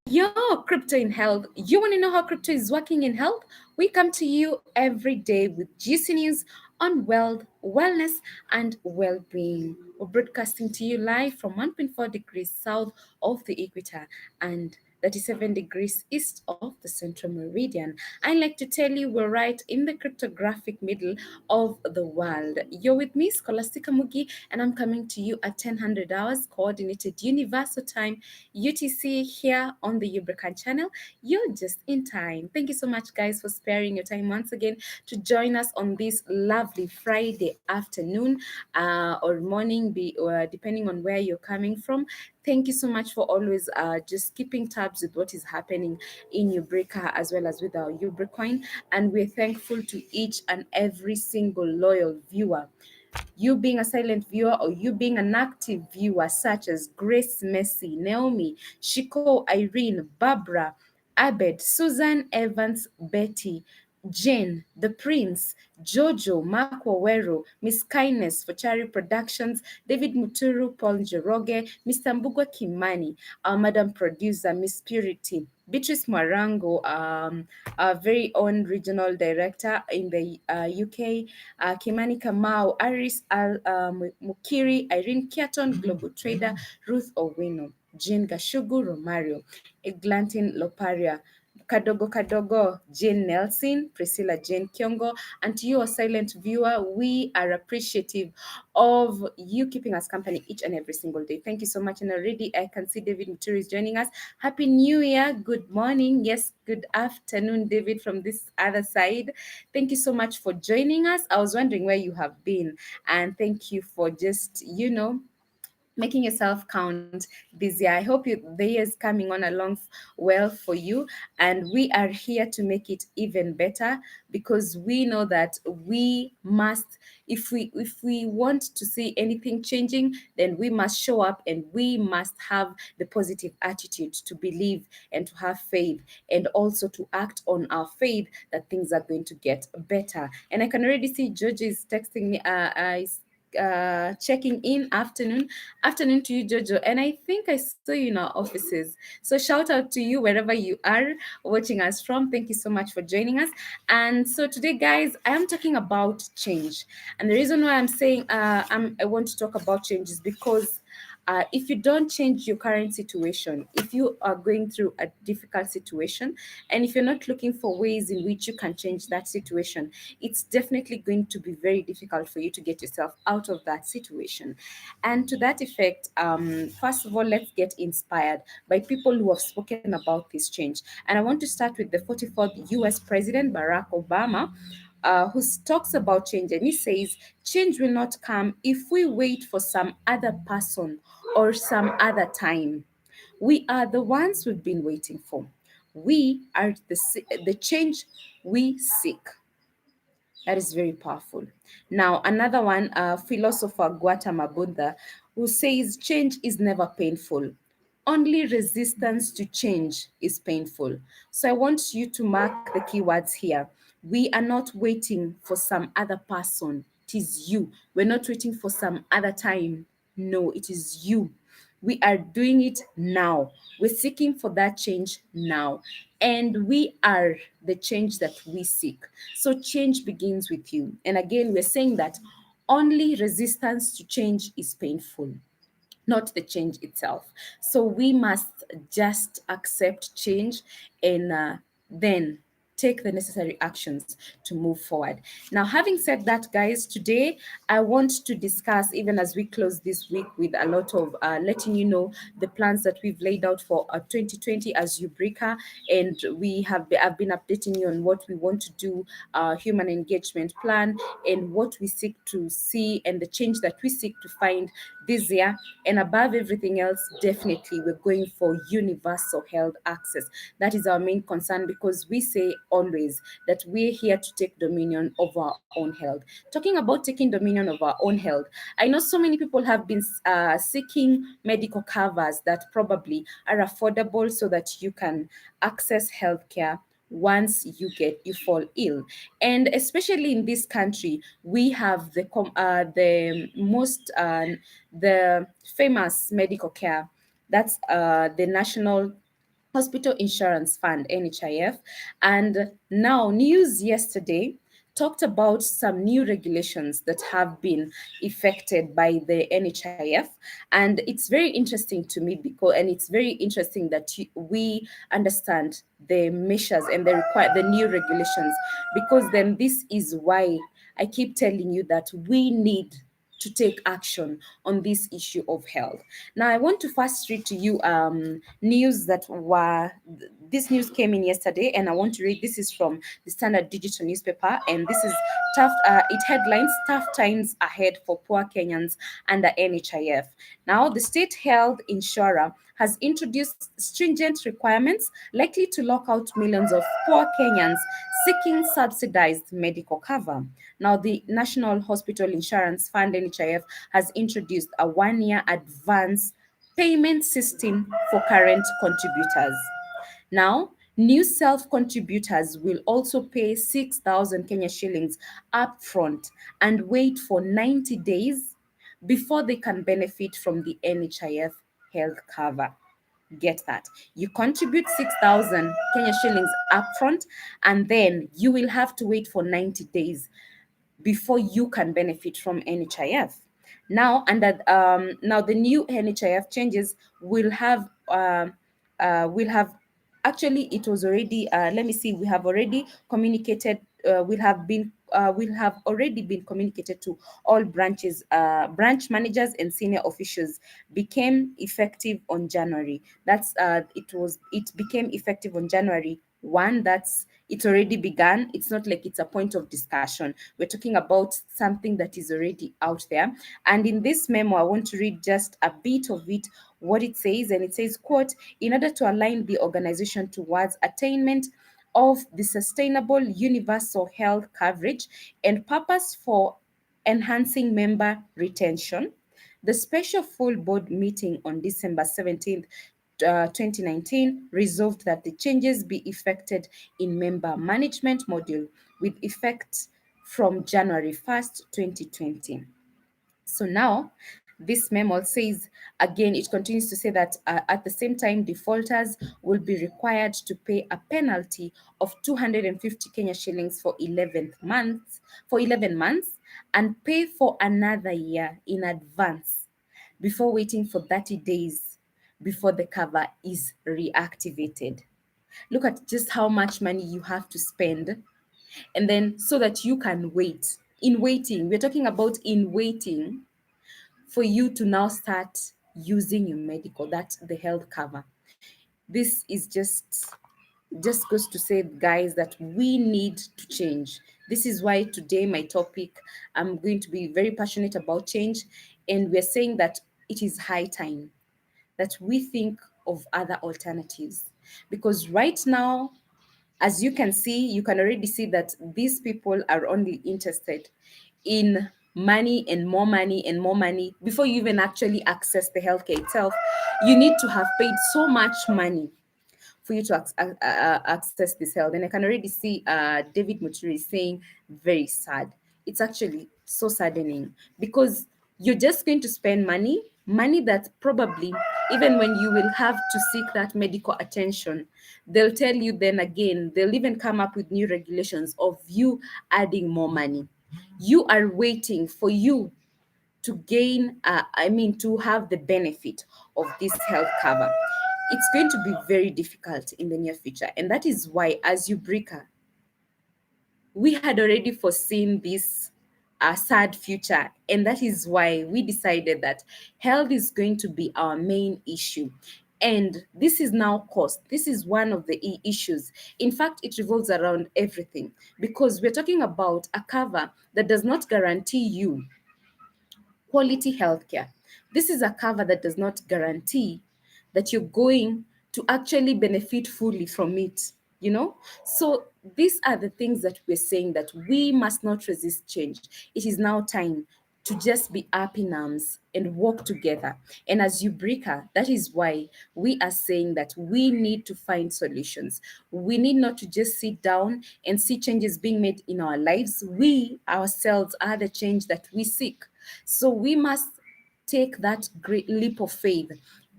Yo, crypto in health. You want to know how crypto is working in health? We come to you every day with juicy news on wealth, wellness, and well being. We're broadcasting to you live from 1.4 degrees south of the equator and 37 degrees east of the central meridian. I like to tell you we're right in the cryptographic middle of the world. You're with me, Scholastica Mugi, and I'm coming to you at 1000 hours coordinated universal time UTC here on the Ubrican channel. You're just in time. Thank you so much, guys, for sparing your time once again to join us on this lovely Friday afternoon or morning, depending on where you're coming from. Thank you so much for always just keeping tabs with what is happening in Ubrica as well as with our Ubricoin. And we're thankful to each and every single loyal viewer, you being a silent viewer or you being an active viewer, such as Grace Messi, Naomi, Shiko, Irene, Barbara, Abed, Susan Evans, Betty, Jane, The Prince, Jojo, Mark Wawero, Miss Kindness, Fochari Productions, David Muturu, Paul Njoroge, Mr. Mbugwa Kimani, our Madam Producer, Miss Purity, Beatrice Marango, our very own regional director in the UK, Kimani Kamau, Aris Mukiri, Irene Kiaton, Global Trader, Ruth Owino, Jean Gashugu Romario, Eglantin Loparia, Kadogo Kadogo, Jane Nelson, Priscilla Jane Kiongo, and to you, a silent viewer, we are appreciative of you keeping us company each and every single day. Thank you so much. And already I can see David Muturi is joining us. Happy New Year. Good morning. Yes, good afternoon, David, from this other side. Thank you so much for joining us. I was wondering where you have been, and thank you for just, making yourself count this year. I hope the year is coming on along well for you, and we are here to make it even better because we know that we must, if we want to see anything changing, then we must show up and we must have the positive attitude to believe and to have faith and also to act on our faith that things are going to get better. And I can already see George is texting me, checking in. Afternoon to you, Jojo. And I think I saw you in our offices. So shout out to you wherever you are watching us from. Thank you so much for joining us. And so today, guys, I am talking about change. And the reason why I'm saying I want to talk about change is because if you don't change your current situation, if you are going through a difficult situation, and if you're not looking for ways in which you can change that situation, it's definitely going to be very difficult for you to get yourself out of that situation. And to that effect, first of all, let's get inspired by people who have spoken about this change. And I want to start with the 44th US President, Barack Obama, who talks about change. And he says, change will not come if we wait for some other person or some other time. We are the ones we've been waiting for. We are the change we seek. That is very powerful. Now, another one, philosopher Gautama Buddha, who says change is never painful. Only resistance to change is painful. So I want you to mark the keywords here. We are not waiting for some other person. It is you. We're not waiting for some other time. No, it is you. We are doing it now. We're seeking for that change now. And we are the change that we seek. So change begins with you. And again, we're saying that only resistance to change is painful, not the change itself. So we must just accept change and then take the necessary actions to move forward. Now, having said that, guys, today I want to discuss, even as we close this week, with a lot of letting you know the plans that we've laid out for 2020 as Ubrica, and I've been updating you on what we want to do, human engagement plan, and what we seek to see and the change that we seek to find this year. And above everything else, definitely we're going for universal health access. That is our main concern because we say always that we're here to take dominion of our own health. Talking about taking dominion of our own health, I know so many people have been seeking medical covers that probably are affordable so that you can access healthcare once you fall ill. And especially in this country, we have the most the famous medical care, that's the national Hospital Insurance Fund, NHIF. And now, news yesterday talked about some new regulations that have been effected by the NHIF. And it's very interesting to me because, and it's very interesting that we understand the measures and the new regulations, because then this is why I keep telling you that we need to take action on this issue of health. Now, I want to first read to you news that were this news came in yesterday, and I want to read. This is from the Standard Digital newspaper, and this is tough. It headlines: "Tough times ahead for poor Kenyans under NHIF." Now, the state health insurer has introduced stringent requirements likely to lock out millions of poor Kenyans seeking subsidized medical cover. Now, the National Hospital Insurance Fund, NHIF, has introduced a 1 year advance payment system for current contributors. Now, new self contributors will also pay 6,000 Kenya shillings upfront and wait for 90 days before they can benefit from the NHIF health cover. Get that. You contribute 6,000 Kenya shillings upfront, and then you will have to wait for 90 days before you can benefit from NHIF. Now the new NHIF changes will have actually it was already let me see, we have already communicated will have already been communicated to all branch managers and senior officials. Became effective on January. It became effective on January 1. It's already begun. It's not like it's a point of discussion. We're talking about something that is already out there. And in this memo, I want to read just a bit of it, what it says. And it says, quote, "In order to align the organization towards attainment of the sustainable universal health coverage and purpose for enhancing member retention, the special full board meeting on December 17th, 2019 resolved that the changes be effected in member management module with effect from January 1st, 2020. So now, this memo says again, it continues to say that at the same time, defaulters will be required to pay a penalty of 250 Kenya shillings for 11 months and pay for another year in advance before waiting for 30 days before the cover is reactivated. Look at just how much money you have to spend, and then so that you can wait. In waiting, we're talking about in waiting for you to now start using your medical, that the health cover. This is just goes to say, guys, that we need to change. This is why today my topic, I'm going to be very passionate about change, and we're saying that it is high time that we think of other alternatives, because right now, as you can see, you can already see that these people are only interested in money and more money and more money. Before you even actually access the healthcare itself, you need to have paid so much money for you to access this health. And I can already see David Muturi saying, very sad. It's actually so saddening, because you're just going to spend money that probably, even when you will have to seek that medical attention, they'll tell you, then again, they'll even come up with new regulations of you adding more money. You are waiting for you to to have the benefit of this health cover. It's going to be very difficult in the near future. And that is why, as Ubrica, we had already foreseen this sad future. And that is why we decided that health is going to be our main issue. And this is now cost. This is one of the issues. In fact, it revolves around everything, because we're talking about a cover that does not guarantee you quality healthcare. This is a cover that does not guarantee that you're going to actually benefit fully from it, you know? So these are the things that we're saying, that we must not resist change. It is now time to just be up in arms and work together. And as Ubrica, that is why we are saying that we need to find solutions. We need not to just sit down and see changes being made in our lives. We ourselves are the change that we seek. So we must take that great leap of faith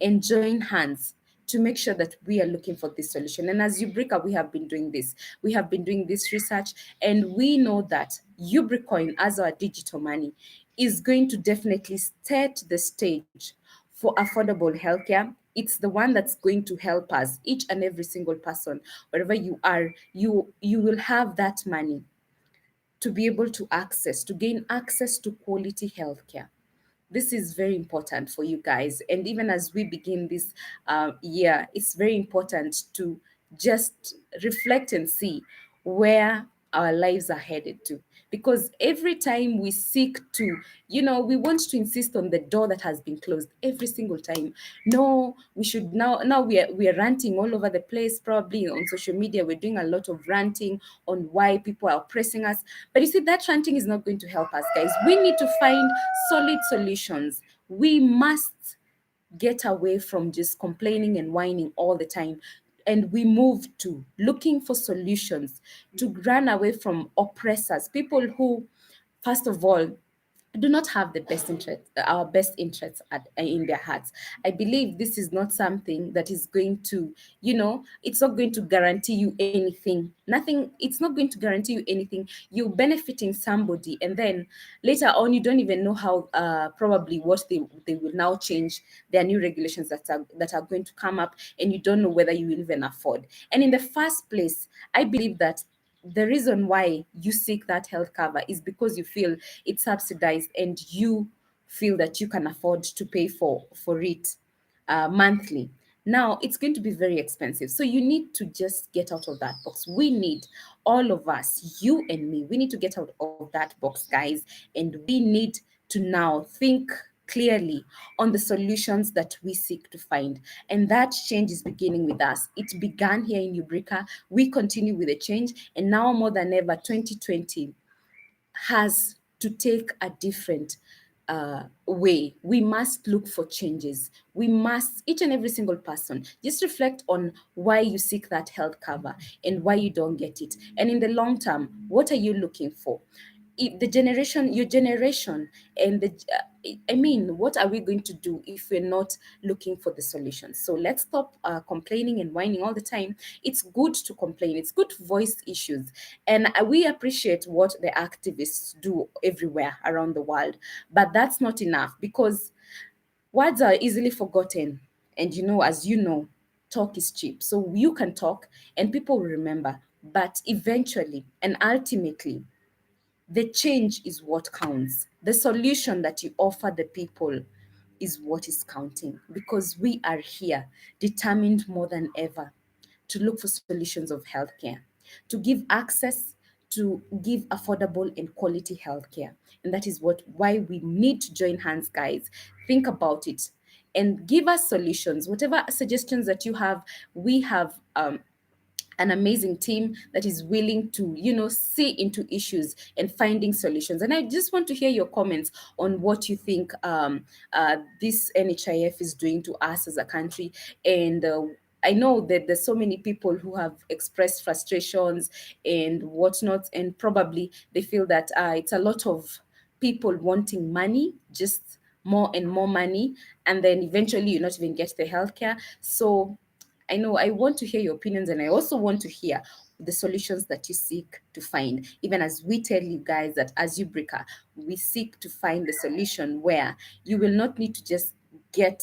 and join hands to make sure that we are looking for this solution. And as Ubrica, we have been doing this. We have been doing this research, and we know that Ubricoin, as our digital money, is going to definitely set the stage for affordable healthcare. It's the one that's going to help us, each and every single person, wherever you are. You will have that money to be able to gain access to quality healthcare. This is very important for you guys. And even as we begin this year, it's very important to just reflect and see where our lives are headed to. Because every time we seek to, we want to insist on the door that has been closed every single time. No, we should now we are ranting all over the place, probably on social media. We're doing a lot of ranting on why people are oppressing us. But you see, that ranting is not going to help us, guys. We need to find solid solutions. We must get away from just complaining and whining all the time. And we move to looking for solutions, to run away from oppressors, people who, first of all, do not have the best interest, our best interests in their hearts. I believe this is not something that is going to, it's not going to guarantee you anything. Nothing, it's not going to guarantee you anything. You're benefiting somebody, and then later on, you don't even know how, probably what they will now change. There are new regulations that are going to come up, and you don't know whether you will even afford. And in the first place, I believe that the reason why you seek that health cover is because you feel it's subsidized, and you feel that you can afford to pay for it monthly. Now it's going to be very expensive, so you need to just get out of that box. We need, all of us, you and me, we need to get out of that box, guys, and we need to now think clearly on the solutions that we seek to find. And that change is beginning with us. It began here in Ubrica. We continue with the change, and now more than ever, 2020 has to take a different way. We must look for changes. We must, each and every single person, just reflect on why you seek that health cover and why you don't get it. And in the long term, what are you looking for? If the generation, your generation, and I mean, what are we going to do if we're not looking for the solutions? So let's stop complaining and whining all the time. It's good to complain, it's good to voice issues, and we appreciate what the activists do everywhere around the world. But that's not enough, because words are easily forgotten. And as you know, talk is cheap. So you can talk and people will remember, but eventually and ultimately, the change is what counts. The solution that you offer the people is what is counting, because we are here determined more than ever to look for solutions of healthcare, to give access, to give affordable and quality healthcare. And that is why we need to join hands, guys. Think about it and give us solutions. Whatever suggestions that you have, we have an amazing team that is willing to see into issues and finding solutions. And I just want to hear your comments on what you think this NHIF is doing to us as a country. And I know that there's so many people who have expressed frustrations and whatnot, and probably they feel that it's a lot of people wanting money, just more and more money, and then eventually you not even get the healthcare. So I know I want to hear your opinions, and I also want to hear the solutions that you seek to find. Even as we tell you guys that as Ubrica, we seek to find the solution where you will not need to just get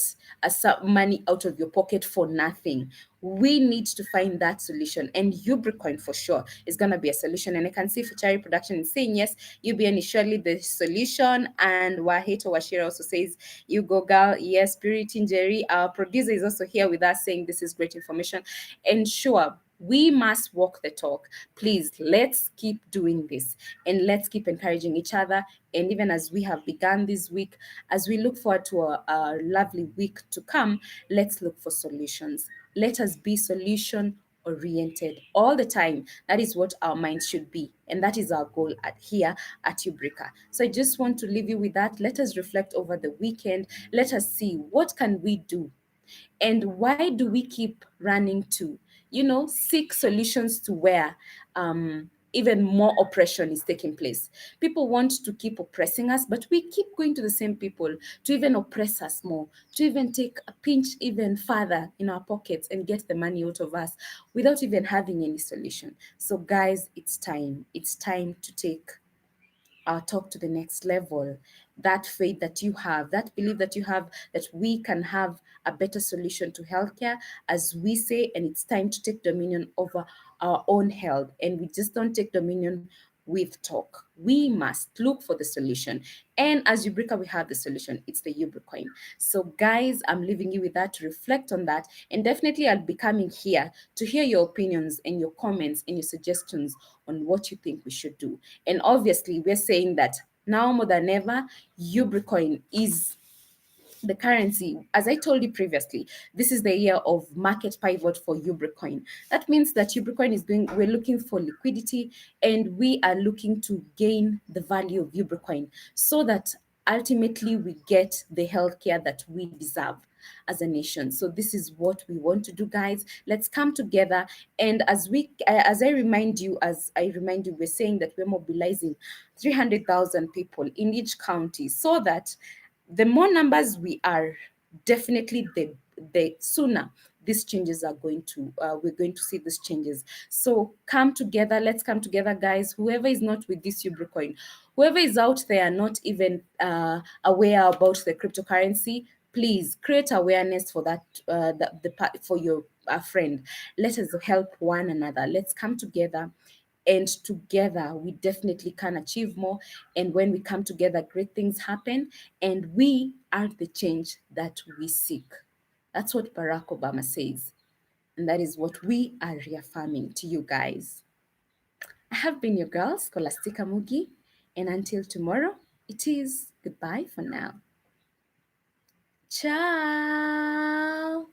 money out of your pocket for nothing. We need to find that solution, and Ubricoin for sure is gonna be a solution. And I can see Fuchari Production is saying yes, UBN is surely the solution. And Wahito Washira also says, you go girl, yes. Purity Jerry, our producer, is also here with us saying this is great information. And sure, we must walk the talk. Please, let's keep doing this, and let's keep encouraging each other. And even as we have begun this week, as we look forward to a lovely week to come, let's look for solutions. Let us be solution oriented all the time. That is what our mind should be, and that is our goal here at Ubrica. So I just want to leave you with that. Let us reflect over the weekend. Let us see what can we do, and why do we keep running to seek solutions to where even more oppression is taking place. People want to keep oppressing us, but we keep going to the same people to even oppress us more, to even take a pinch even further in our pockets and get the money out of us without even having any solution. So, guys, it's time. It's time to take our talk to the next level. That faith that you have, that belief that you have, that we can have a better solution to healthcare, as we say, and it's time to take dominion over our own health. And we just don't take dominion with talk. We must look for the solution. And as Ubrica, we have the solution. It's the Ubricoin. So, guys, I'm leaving you with that to reflect on that. And definitely, I'll be coming here to hear your opinions and your comments and your suggestions on what you think we should do. And obviously, we're saying that now more than ever, Ubricoin is the currency. As I told you previously, this is the year of market pivot for Ubricoin. That means that Ubricoin is doing, we're looking for liquidity, and we are looking to gain the value of Ubricoin so that ultimately we get the healthcare that we deserve as a nation. So this is what we want to do, guys. Let's come together. And as I remind you, we're saying that we're mobilizing 300,000 people in each county, so that the more numbers we are, definitely the sooner these changes are going to we're going to see these changes. So come together, let's come together, guys. Whoever is not with this Ubricoin, whoever is out there not even aware about the cryptocurrency, please create awareness for that, for your friend. Let us help one another. Let's come together, and together we definitely can achieve more. And when we come together, great things happen, and we are the change that we seek. That's what Barack Obama says, and that is what we are reaffirming to you guys. I have been your girl, Scholastica Mugi, and until tomorrow, it is goodbye for now. Ciao.